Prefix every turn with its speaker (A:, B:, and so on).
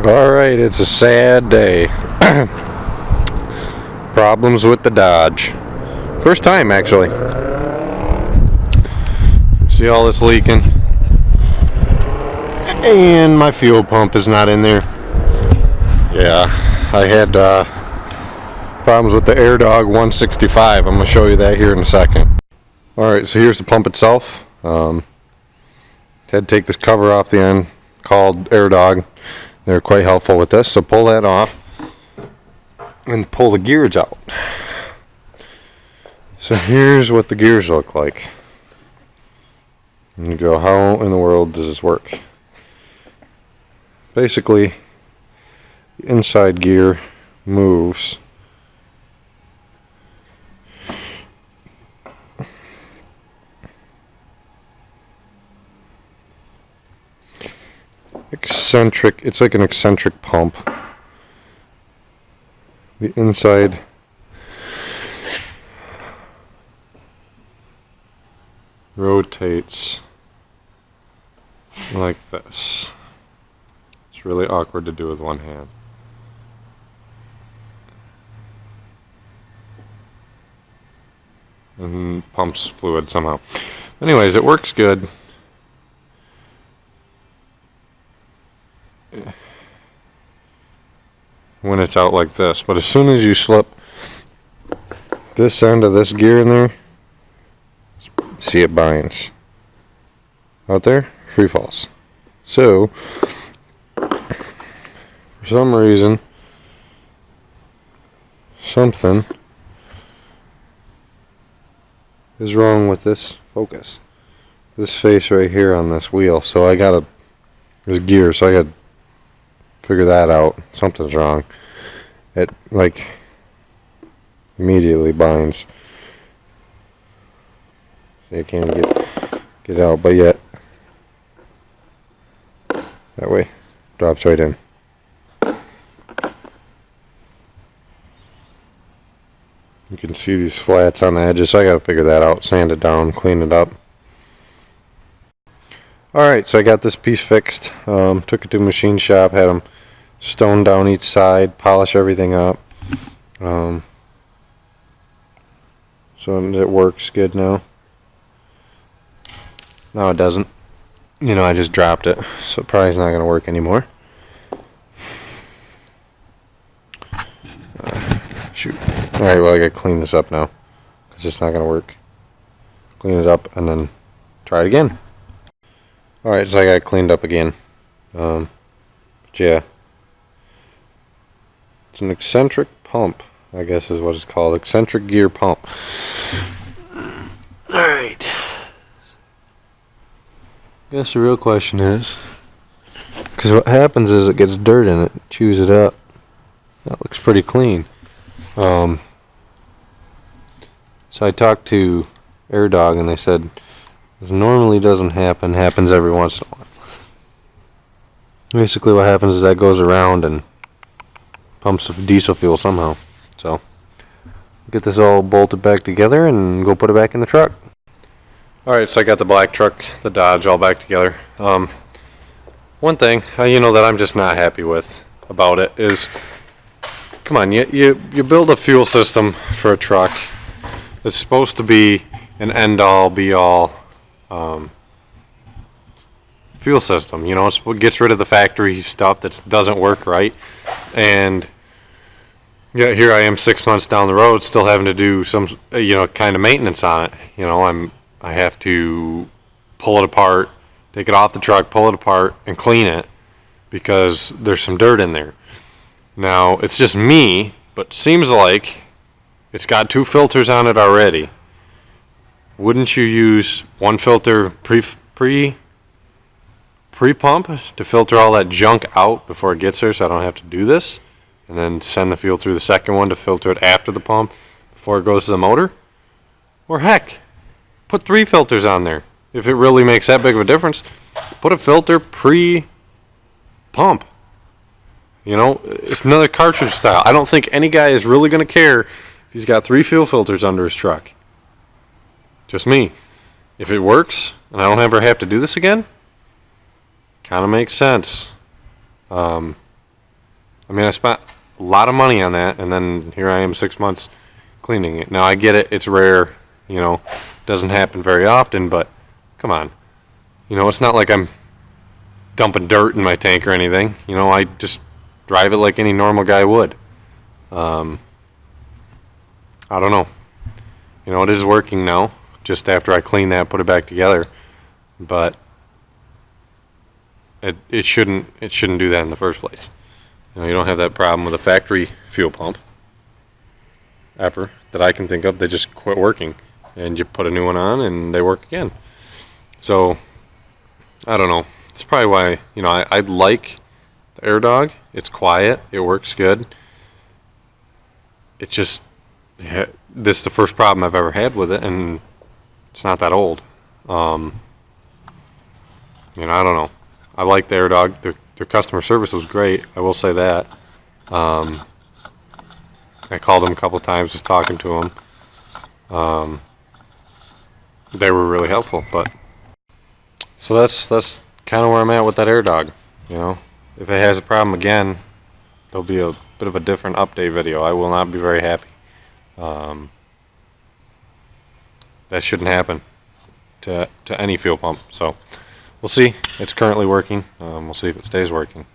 A: Alright, it's a sad day. Problems with the Dodge. First time, actually. See all this leaking? And my fuel pump is not in there. Yeah, I had problems with the Airdog 165. I'm going to show you that here in a second. Alright, so here's the pump itself. Had to take this cover off the end, called Airdog. They're quite helpful with this, so pull that off and pull the gears out. So here's what the gears look like. And you go, how in the world does this work? Basically, the inside gear moves eccentric. It's like an eccentric pump. The inside rotates like this. It's really awkward to do with one hand. And pumps fluid somehow. Anyways, it works good. When it's out like this, but as soon as you slip this end of this gear in there, see, it binds out there, free falls. So for some reason, something is wrong with this focus, this face right here on this wheel. So I gotta, this gear, so I gotta figure that out. Something's wrong. It like immediately binds. So you can't get out, but yet that way drops right in. You can see these flats on the edges, so I gotta figure that out, sand it down, clean it up. Alright, so I got this piece fixed. Took it to a machine shop, had them stone down each side, polish everything up. So it works good now. No, it doesn't. You know, I just dropped it, so it probably is not going to work anymore. Shoot. Alright, well, I got to clean this up now, because it's not going to work. Clean it up and then try it again. Alright, so I got it cleaned up again. But yeah. It's an eccentric pump, I guess is what it's called. Eccentric gear pump. Alright. I guess the real question is, because what happens is it gets dirt in it, chews it up. That looks pretty clean. So I talked to Airdog and they said this normally doesn't happen, happens every once in a while. Basically what happens is that goes around and pumps of diesel fuel somehow. So get this all bolted back together and go put it back in the truck. Alright, so I got the black truck, the Dodge, all back together. One thing you know that I'm just not happy with about it is, come on, you build a fuel system for a truck. It's supposed to be an end-all, be-all fuel system. You know, it's what gets rid of the factory stuff that doesn't work right. And yeah, here I am 6 months down the road, still having to do some, you know, kind of maintenance on it. You know, I have to pull it apart, take it off the truck, pull it apart, and clean it because there's some dirt in there. Now, it's just me, but seems like it's got 2 filters on it already. Wouldn't you use one filter pre-pump to filter all that junk out before it gets there, so I don't have to do this? And then send the fuel through the second one to filter it after the pump before it goes to the motor? Or heck, put 3 filters on there. If it really makes that big of a difference, put a filter pre-pump. You know, it's another cartridge style. I don't think any guy is really going to care if he's got 3 fuel filters under his truck. Just me. If it works, and I don't ever have to do this again, kind of makes sense. I mean, I spent a lot of money on that, and then here I am 6 months cleaning it. Now I get it, it's rare, you know, doesn't happen very often, but come on. You know, it's not like I'm dumping dirt in my tank or anything. You know, I just drive it like any normal guy would. I don't know. You know, it is working now, just after I clean that, put it back together. But it shouldn't do that in the first place. You know, you don't have that problem with a factory fuel pump ever that I can think of. They just quit working, and you put a new one on and they work again. So I don't know. It's probably why, you know, I like the Airdog. It's quiet. It works good. It just, this is the first problem I've ever had with it, and it's not that old. You know, I don't know. I like the Airdog. Their customer service was great. I will say that. I called them a couple times, just talking to them. They were really helpful. But so that's kind of where I'm at with that Airdog. You know, if it has a problem again, there'll be a bit of a different update video. I will not be very happy. That shouldn't happen to any fuel pump. So we'll see. It's currently working. We'll see if it stays working.